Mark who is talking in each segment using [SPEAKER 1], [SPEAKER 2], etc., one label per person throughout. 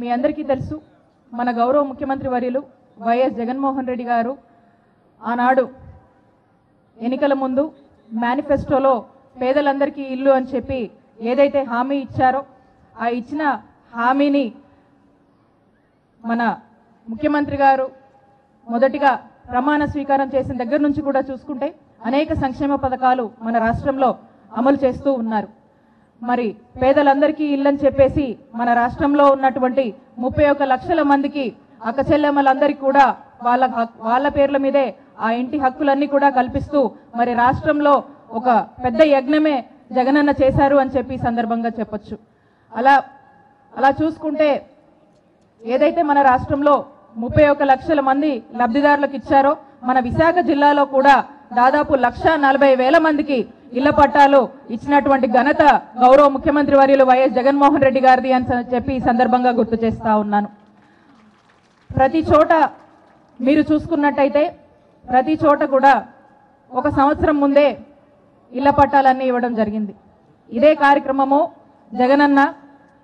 [SPEAKER 1] మీ అందరికీ తెలుసు మన గౌరవ ముఖ్యమంత్రి వర్యులు వైఎస్ జగన్మోహన్ రెడ్డి గారు ఆనాడు ఎన్నికల ముందు మేనిఫెస్టోలో పేదలందరికీ ఇల్లు అని చెప్పి ఏదైతే హామీ ఇచ్చారో ఆ ఇచ్చిన హామీని మన ముఖ్యమంత్రి గారు మొదటిగా ప్రమాణ స్వీకారం చేసిన దగ్గర నుంచి కూడా చూసుకుంటే అనేక సంక్షేమ పథకాలు మన రాష్ట్రంలో అమలు చేస్తూ ఉన్నారు. మరి పేదలందరికీ ఇల్లని చెప్పేసి మన రాష్ట్రంలో ఉన్నటువంటి 31 లక్షల మందికి అక్క చెల్లెమ్మలందరికీ కూడా వాళ్ళ పేర్ల మీదే ఆ ఇంటి హక్కులన్నీ కూడా కల్పిస్తూ మరి రాష్ట్రంలో ఒక పెద్ద యజ్ఞమే జగనన్న చేశారు అని చెప్పి సందర్భంగా చెప్పొచ్చు. అలా చూసుకుంటే ఏదైతే మన రాష్ట్రంలో 31 లక్షల మంది లబ్ధిదారులకు ఇచ్చారో మన విశాఖ జిల్లాలో కూడా దాదాపు 1,40,000 మందికి ఇళ్ల పట్టాలు ఇచ్చినటువంటి ఘనత గౌరవ ముఖ్యమంత్రి వర్యులు వైఎస్ జగన్మోహన్ రెడ్డి గారిది అని చెప్పి ఈ సందర్భంగా గుర్తు చేస్తా ఉన్నాను. ప్రతి చోట మీరు చూసుకున్నట్టయితే ప్రతి చోట కూడా ఒక సంవత్సరం ముందే ఇళ్ల పట్టాలన్నీ ఇవ్వడం జరిగింది. ఇదే కార్యక్రమము జగనన్న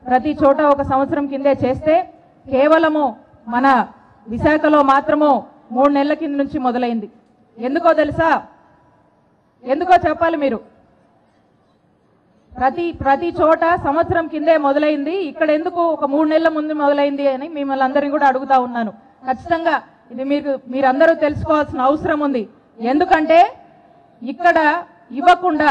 [SPEAKER 1] ప్రతి చోట ఒక సంవత్సరం కిందే చేస్తే కేవలము మన విశాఖలో మాత్రము 3 నెలల కింద నుంచి మొదలైంది. ఎందుకో తెలుసా? ఎందుకో చెప్పాలి మీరు. ప్రతి చోట సంవత్సరం కిందే మొదలైంది, ఇక్కడ ఎందుకు ఒక 3 నెలల ముందు మొదలైంది అని మిమ్మల్ని అందరినీ కూడా అడుగుతా ఉన్నాను. ఖచ్చితంగా ఇది మీరందరూ తెలుసుకోవాల్సిన అవసరం ఉంది. ఎందుకంటే ఇక్కడ ఇవ్వకుండా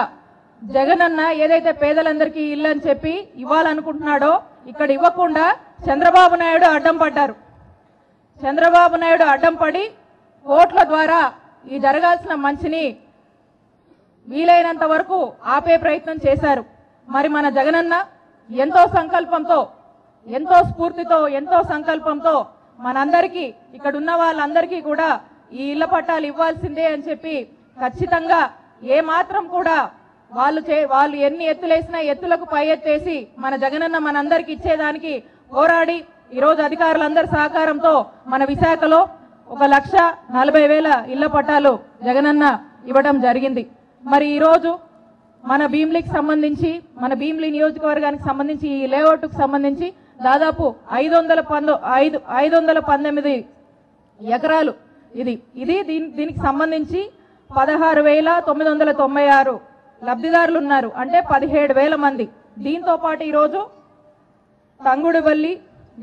[SPEAKER 1] జగనన్న ఏదైతే పేదలందరికీ ఇల్లు అని చెప్పి ఇవ్వాలనుకుంటున్నాడో ఇక్కడ ఇవ్వకుండా చంద్రబాబు నాయుడు అడ్డం పడ్డారు. చంద్రబాబు నాయుడు అడ్డం పడి కోట్ల ద్వారా ఈ జరగాల్సిన మంచిని వీలైనంత వరకు ఆపే ప్రయత్నం చేశారు. మరి మన జగనన్న ఎంతో సంకల్పంతో, ఎంతో స్ఫూర్తితో, ఎంతో సంకల్పంతో మనందరికీ ఇక్కడ ఉన్న వాళ్ళందరికీ కూడా ఈ ఇళ్ల పట్టాలు ఇవ్వాల్సిందే అని చెప్పి ఖచ్చితంగా ఏ మాత్రం కూడా వాళ్ళు ఎన్ని ఎత్తులేసినా ఎత్తులకు పై ఎత్తేసి మన జగనన్న మనందరికి ఇచ్చేదానికి పోరాడి ఈరోజు అధికారులందరి సహకారంతో మన విశాఖలో 1,40,000 ఇళ్ల పట్టాలు జగనన్న ఇవ్వడం జరిగింది. మరి ఈరోజు మన భీమిలికి సంబంధించి, మన భీమిలి నియోజకవర్గానికి సంబంధించి ఈ లేఅవుట్కు సంబంధించి దాదాపు 519 ఎకరాలు దీనికి సంబంధించి 16,996 లబ్ధిదారులు ఉన్నారు. అంటే 17,000 మంది. దీంతో పాటు ఈరోజు తంగుడుబల్లి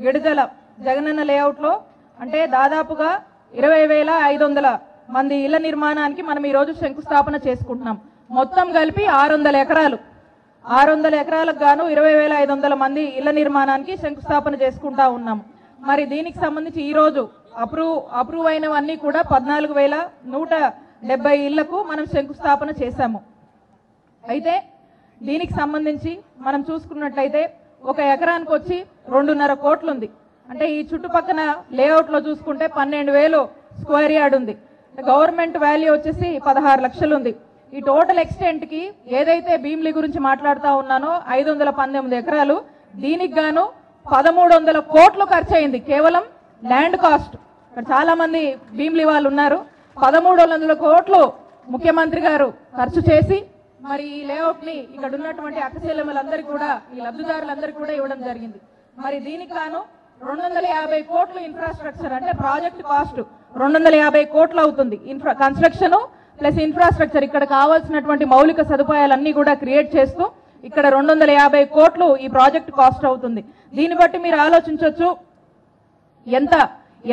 [SPEAKER 1] గిడిజల జగనన్న లేఅవుట్లో అంటే దాదాపుగా 20,500 మంది ఇళ్ల నిర్మాణానికి మనం ఈరోజు శంకుస్థాపన చేసుకుంటున్నాం. మొత్తం కలిపి 600 ఎకరాలు. 600 ఎకరాలకు గాను 20,500 మంది ఇళ్ల నిర్మాణానికి శంకుస్థాపన చేసుకుంటా ఉన్నాం. మరి దీనికి సంబంధించి ఈరోజు అప్రూవ్ అయినవన్నీ కూడా 14,170 ఇళ్లకు మనం శంకుస్థాపన చేశాము. అయితే దీనికి సంబంధించి మనం చూసుకున్నట్లయితే ఒక ఎకరానికి వచ్చి 2.5 కోట్లు ఉంది. అంటే ఈ చుట్టుపక్కల లేఅవుట్లో చూసుకుంటే 12,000 స్క్వేర్ యార్డ్ ఉంది. గవర్నమెంట్ వాల్యూ వచ్చేసి 16 లక్షలు ఉంది. ఈ టోటల్ ఎక్స్టెంట్ కి ఏదైతే భీమిలి గురించి మాట్లాడుతా ఉన్నానో 519 ఎకరాలు, దీనికి గాను 1,300 కోట్లు ఖర్చు అయింది. కేవలం ల్యాండ్ కాస్ట్. ఇక్కడ చాలా మంది భీమిలి వాళ్ళు ఉన్నారు. 1,300 కోట్లు ముఖ్యమంత్రి గారు ఖర్చు చేసి మరి ఈ లేఅవుట్ ని ఇక్కడ ఉన్నటువంటి అక్కచెల్లెమ్మలందరికీ కూడా, ఈ లబ్ధిదారులందరికీ కూడా ఇవ్వడం జరిగింది. మరి దీనికి గాను 250 కోట్లు ఇన్ఫ్రాస్ట్రక్చర్, అంటే ప్రాజెక్ట్ కాస్ట్ 250 కోట్లు అవుతుంది. కన్స్ట్రక్షన్ ప్లస్ ఇన్ఫ్రాస్ట్రక్చర్, ఇక్కడ కావాల్సినటువంటి మౌలిక సదుపాయాలన్నీ కూడా క్రియేట్ చేస్తూ ఇక్కడ 250 కోట్లు ఈ ప్రాజెక్ట్ కాస్ట్ అవుతుంది. దీన్ని బట్టి మీరు ఆలోచించవచ్చు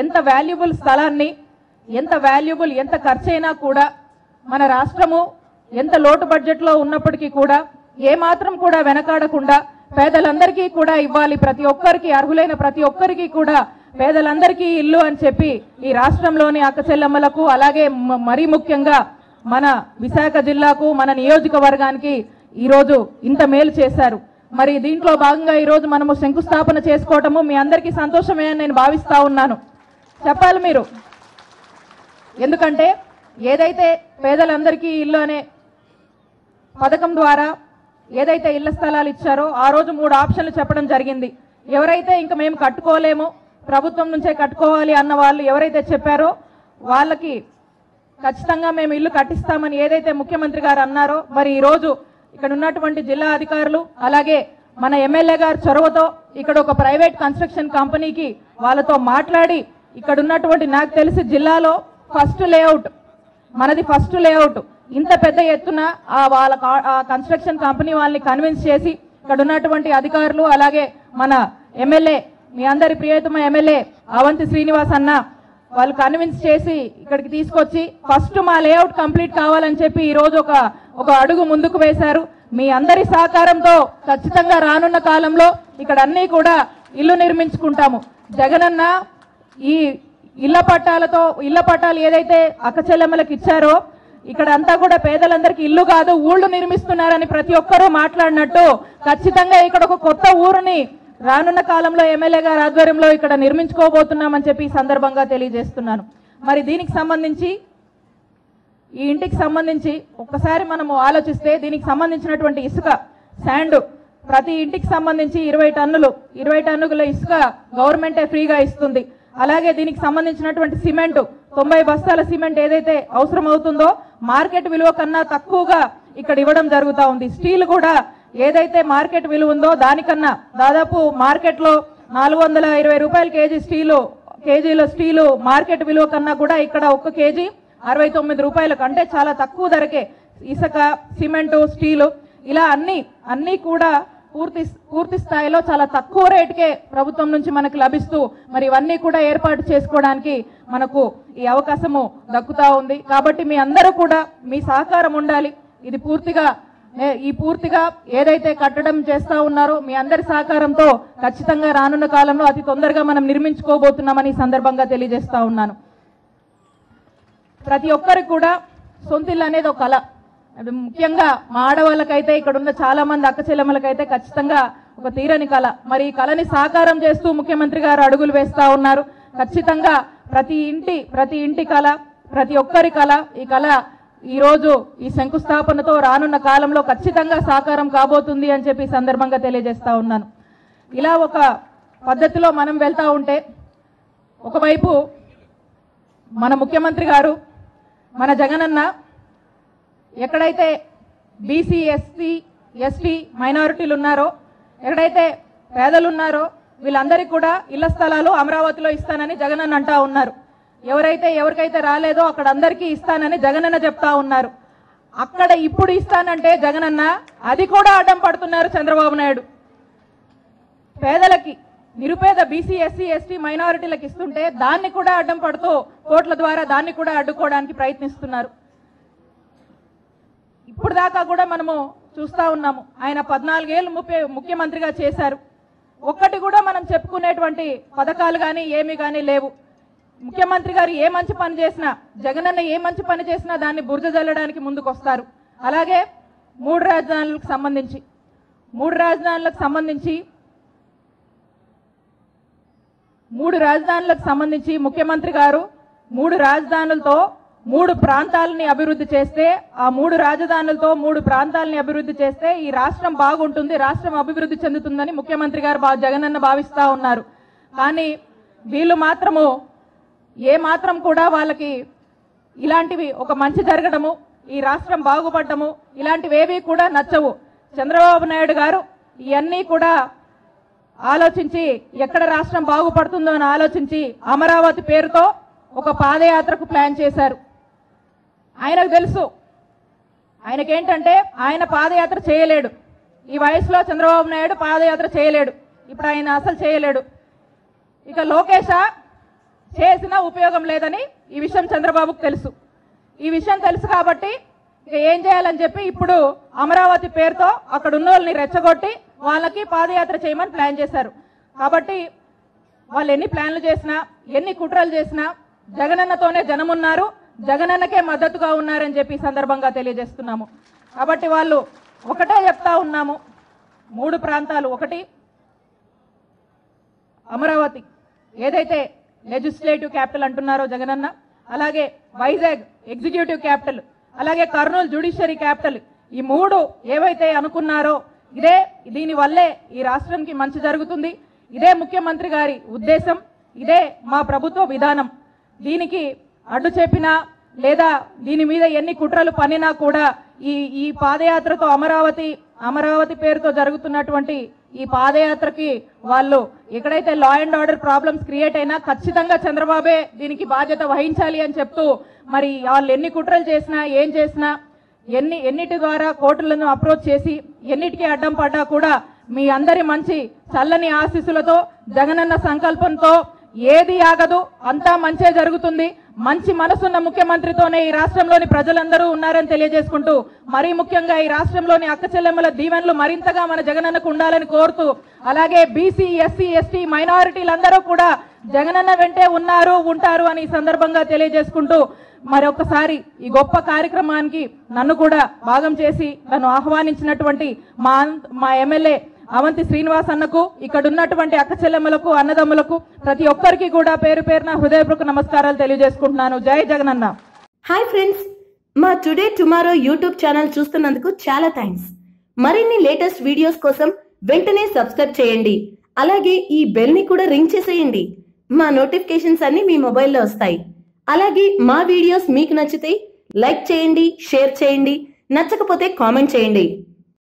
[SPEAKER 1] ఎంత వాల్యుబుల్ స్థలాన్ని, ఎంత ఖర్చైనా కూడా మన రాష్ట్రము ఎంత లోటు బడ్జెట్ లో ఉన్నప్పటికీ కూడా ఏ మాత్రం కూడా వెనకాడకుండా పేదలందరికీ కూడా ఇవ్వాలి, ప్రతి ఒక్కరికి, అర్హులైన ప్రతి ఒక్కరికి కూడా పేదలందరికీ ఇల్లు అని చెప్పి ఈ రాష్ట్రంలోని అక్క చెల్లెమ్మలకు, అలాగే మరీ ముఖ్యంగా మన విశాఖ జిల్లాకు, మన నియోజకవర్గానికి ఈరోజు ఇంత మేలు చేశారు. మరి దీంట్లో భాగంగా ఈరోజు మనము శంకుస్థాపన చేసుకోవటము మీ అందరికీ సంతోషమే అని నేను భావిస్తా ఉన్నాను. చెప్పాలి మీరు. ఎందుకంటే ఏదైతే పేదలందరికీ ఇల్లు అనే పథకం ద్వారా ఏదైతే ఇళ్ల స్థలాలు ఇచ్చారో ఆ రోజు 3 ఆప్షన్లు చెప్పడం జరిగింది. ఎవరైతే ఇంకా మేము కట్టుకోలేము, ప్రభుత్వం నుంచే కట్టుకోవాలి అన్న వాళ్ళు ఎవరైతే చెప్పారో వాళ్ళకి ఖచ్చితంగా మేము ఇల్లు కట్టిస్తామని ఏదైతే ముఖ్యమంత్రి గారు అన్నారో, మరి ఈరోజు ఇక్కడ ఉన్నటువంటి జిల్లా అధికారులు, అలాగే మన ఎమ్మెల్యే గారి చొరవతో ఇక్కడ ఒక ప్రైవేట్ కన్స్ట్రక్షన్ కంపెనీకి వాళ్ళతో మాట్లాడి ఇక్కడ ఉన్నటువంటి నాకు తెలిసి జిల్లాలో ఫస్ట్ లేఅవుట్ మనది ఫస్ట్ లేఅవుట్ ఇంత పెద్ద ఎత్తున వాళ్ళ కన్స్ట్రక్షన్ కంపెనీ వాళ్ళని కన్విన్స్ చేసి ఇక్కడ ఉన్నటువంటి అధికారులు అలాగే మన ఎమ్మెల్యే మీ అందరి ప్రియతమ ఎమ్మెల్యే అవంతి శ్రీనివాస్ అన్న వాళ్ళు కన్విన్స్ చేసి ఇక్కడికి తీసుకొచ్చి ఫస్ట్ మా లేఅవుట్ కంప్లీట్ కావాలని చెప్పి ఈ రోజు ఒక అడుగు ముందుకు వేశారు. మీ అందరి సహకారంతో ఖచ్చితంగా రానున్న కాలంలో ఇక్కడ అన్ని కూడా ఇల్లు నిర్మించుకుంటాము. జగనన్న ఈ ఇళ్ల పట్టాలు ఏదైతే అక్కచెల్లెమ్మలకు ఇచ్చారో ఇక్కడ అంతా కూడా పేదలందరికీ ఇల్లు కాదు ఊళ్ళు నిర్మిస్తున్నారని ప్రతి ఒక్కరూ మాట్లాడినట్టు ఖచ్చితంగా ఇక్కడ ఒక కొత్త ఊరుని రానున్న కాలంలో ఎమ్మెల్యే గారి ఆధ్వర్యంలో ఇక్కడ నిర్మించుకోబోతున్నామని చెప్పి ఈ సందర్భంగా తెలియజేస్తున్నాను. మరి దీనికి సంబంధించి ఈ ఇంటికి సంబంధించి ఒక్కసారి మనము ఆలోచిస్తే దీనికి సంబంధించినటువంటి ఇసుక శాండ్ ప్రతి ఇంటికి సంబంధించి 20 టన్నుల ఇసుక గవర్నమెంటే ఫ్రీగా ఇస్తుంది. అలాగే దీనికి సంబంధించినటువంటి సిమెంట్ 90 బస్తాల సిమెంట్ ఏదైతే అవసరం అవుతుందో మార్కెట్ విలువ కన్నా తక్కువగా ఇక్కడ ఇవ్వడం జరుగుతూ ఉంది. స్టీల్ కూడా ఏదైతే మార్కెట్ విలువ ఉందో దానికన్నా దాదాపు మార్కెట్లో 420 రూపాయల కేజీలో స్టీలు మార్కెట్ విలువ కన్నా కూడా ఇక్కడ 1 కేజీ 69 రూపాయలకు అంటే చాలా తక్కువ ధరకే ఇసుక సిమెంటు స్టీలు ఇలా అన్ని కూడా పూర్తి స్థాయిలో చాలా తక్కువ రేటుకే ప్రభుత్వం నుంచి మనకు లభిస్తూ మరి ఇవన్నీ కూడా ఏర్పాటు చేసుకోవడానికి మనకు ఈ అవకాశము దక్కుతా ఉంది. కాబట్టి మీ అందరూ కూడా మీ సహకారం ఉండాలి. ఇది పూర్తిగా ఏదైతే కట్టడం చేస్తా ఉన్నారో మీ అందరి సహకారంతో ఖచ్చితంగా రానున్న కాలంలో అతి తొందరగా మనం నిర్మించుకోబోతున్నామని ఈ సందర్భంగా తెలియజేస్తా ఉన్నాను. ప్రతి ఒక్కరికి కూడా సొంతిల్లు అనేది ఒక కళ. ముఖ్యంగా మా ఆడవాళ్ళకైతే ఇక్కడ ఉన్న చాలా మంది అక్క చెల్లెమ్మలకైతే ఖచ్చితంగా ఒక తీరని కళ. మరి ఈ కళని సాకారం చేస్తూ ముఖ్యమంత్రి గారు అడుగులు వేస్తా ఉన్నారు. ఖచ్చితంగా ప్రతి ఇంటి కళ ప్రతి ఒక్కరి కళ ఈ కళ ఈ రోజు ఈ శంకుస్థాపనతో రానున్న కాలంలో ఖచ్చితంగా సాకారం కాబోతుంది అని చెప్పి ఈ సందర్భంగా తెలియజేస్తా ఉన్నాను. ఇలా ఒక పద్ధతిలో మనం వెళ్తా ఉంటే ఒకవైపు మన ముఖ్యమంత్రి గారు మన జగనన్న ఎక్కడైతే బీసీ ఎస్టీ మైనారిటీలు ఉన్నారో ఎక్కడైతే పేదలు ఉన్నారో వీళ్ళందరికీ కూడా ఇళ్ల స్థలాలు అమరావతిలో ఇస్తానని జగనన్న అంటా ఉన్నారు. ఎవరికైతే రాలేదో అక్కడ అందరికీ ఇస్తానని జగనన్న చెప్తా ఉన్నారు. అక్కడ ఇప్పుడు ఇస్తానంటే జగనన్న అది కూడా అడ్డం పడుతున్నారు చంద్రబాబు నాయుడు. పేదలకి నిరుపేద బీసీ ఎస్టీ మైనారిటీలకు ఇస్తుంటే దాన్ని కూడా అడ్డం పడుతూ కోర్టుల ద్వారా దాన్ని కూడా అడ్డుకోవడానికి ప్రయత్నిస్తున్నారు. ఇప్పుడు దాకా కూడా మనము చూస్తా ఉన్నాము. ఆయన 14 ఏళ్ళు ముఖ్యమంత్రిగా చేశారు. ఒక్కటి కూడా మనం చెప్పుకునేటువంటి పథకాలు కానీ ఏమీ కానీ లేవు. ముఖ్యమంత్రి గారు ఏ మంచి పని చేసినా జగనన్న ఏ మంచి పని చేసినా దాన్ని బురద జల్లడానికి ముందుకు వస్తారు. అలాగే మూడు రాజధానులకు సంబంధించి ముఖ్యమంత్రి గారు 3 రాజధానులతో 3 ప్రాంతాలని అభివృద్ధి చేస్తే ఆ 3 రాజధానులతో 3 ప్రాంతాలని అభివృద్ధి చేస్తే ఈ రాష్ట్రం బాగుంటుంది రాష్ట్రం అభివృద్ధి చెందుతుందని ముఖ్యమంత్రి గారు జగనన్న భావిస్తా ఉన్నారు. కానీ వీళ్ళు మాత్రము ఏ మాత్రం కూడా వాళ్ళకి ఇలాంటివి ఒక మంచి జరగడము ఈ రాష్ట్రం బాగుపడము ఇలాంటివేవి కూడా నచ్చవు. చంద్రబాబు నాయుడు గారు ఇవన్నీ కూడా ఆలోచించి ఎక్కడ రాష్ట్రం బాగుపడుతుందో అని ఆలోచించి అమరావతి పేరుతో ఒక పాదయాత్రకు ప్లాన్ చేశారు. ఆయనకు తెలుసు ఆయనకేంటంటే ఆయన పాదయాత్ర చేయలేడు. ఈ వయసులో చంద్రబాబు నాయుడు పాదయాత్ర చేయలేడు. ఇప్పుడు ఆయన అసలు చేయలేడు. ఇక లోకేష్ చేసినా ఉపయోగం లేదని ఈ విషయం చంద్రబాబుకు తెలుసు. ఈ విషయం తెలుసు కాబట్టి ఇక ఏం చేయాలని చెప్పి ఇప్పుడు అమరావతి పేరుతో అక్కడ ఉన్న వాళ్ళని రెచ్చగొట్టి వాళ్ళకి పాదయాత్ర చేయమని ప్లాన్ చేశారు. కాబట్టి వాళ్ళు ఎన్ని ప్లాన్లు చేసినా ఎన్ని కుట్రలు చేసినా జగనన్నతోనే జనమున్నారు జగనన్నకే మద్దతుగా ఉన్నారని చెప్పి ఈ సందర్భంగా తెలియజేస్తున్నాము. కాబట్టి వాళ్ళు ఒకటే చెప్తా ఉన్నాము 3 ప్రాంతాలు ఒకటి అమరావతి ఏదైతే లెజిస్లేటివ్ క్యాపిటల్ అంటున్నారో జగనన్న అలాగే వైజాగ్ ఎగ్జిక్యూటివ్ క్యాపిటల్ అలాగే కర్నూలు జ్యుడిషియరీ క్యాపిటల్ ఈ 3 ఏవైతే అనుకున్నారో దీని వల్లే ఈ రాష్ట్రానికి మంచి జరుగుతుంది. ఇదే ముఖ్యమంత్రి గారి ఉద్దేశం ఇదే మా ప్రభుత్వ విధానం. దీనికి అడ్డు చెప్పినా లేదా దీని మీద ఎన్ని కుట్రలు పన్నినా కూడా ఈ పాదయాత్రతో అమరావతి పేరుతో జరుగుతున్నటువంటి ఈ పాదయాత్రకి వాళ్ళు ఎక్కడైతే law and order problems create అయినా ఖచ్చితంగా చంద్రబాబే దీనికి బాధ్యత వహించాలి అని చెప్తూ మరి వాళ్ళు ఎన్ని కుట్రలు చేసినా ఏం చేసినా ఎన్నిటి ద్వారా కోర్టులను అప్రోచ్ చేసి ఎన్నిటికీ అడ్డం పడ్డా కూడా మీ అందరి మంచి చల్లని ఆశీస్సులతో జగనన్న సంకల్పంతో ఏది ఆగదు, అంతా మంచే జరుగుతుంది. మంచి మనసున్న ముఖ్యమంత్రితోనే ఈ రాష్ట్రంలోని ప్రజలందరూ ఉన్నారని తెలియజేసుకుంటూ మరీ ముఖ్యంగా ఈ రాష్ట్రంలోని అక్క చెల్లెమ్మల దీవెనలు మరింతగా మన జగనన్నకు ఉండాలని కోరుతూ, అలాగే బీసీ ఎస్సీ ఎస్టీ మైనారిటీలందరూ కూడా జగనన్న వెంటే ఉన్నారు ఉంటారు అని ఈ సందర్భంగా తెలియజేసుకుంటూ మరొకసారి ఈ గొప్ప కార్యక్రమానికి నన్ను కూడా భాగం చేసి నన్ను ఆహ్వానించినటువంటి మా ఎమ్మెల్యే అవంతి శ్రీనివాస్ అన్నకు, ఇక్కడ ఉన్నటువంటి అక్క చెల్లెమ్మలకు అన్నదమ్ములకు ప్రతి ఒక్కరికి కూడా పేరు పేరున హృదయపూర్వక నమస్కారాలు తెలియజేసుకుంటున్నాను. జై జగనన్న.
[SPEAKER 2] హాయ్ ఫ్రెండ్స్, మా టుడే టుమారో యూట్యూబ్ ఛానల్ చూస్తున్నందుకు చాలా థ్యాంక్స్. మరిన్ని లేటెస్ట్ వీడియోస్ కోసం వెంటనే సబ్స్క్రైబ్ చేయండి. అలాగే ఈ బెల్ ని కూడా రింగ్ చేసేయండి. మా నోటిఫికేషన్స్ అన్ని మీ మొబైల్లో వస్తాయి. అలాగే మా వీడియోస్ మీకు నచ్చితే లైక్ చేయండి, షేర్ చేయండి, నచ్చకపోతే కామెంట్ చేయండి.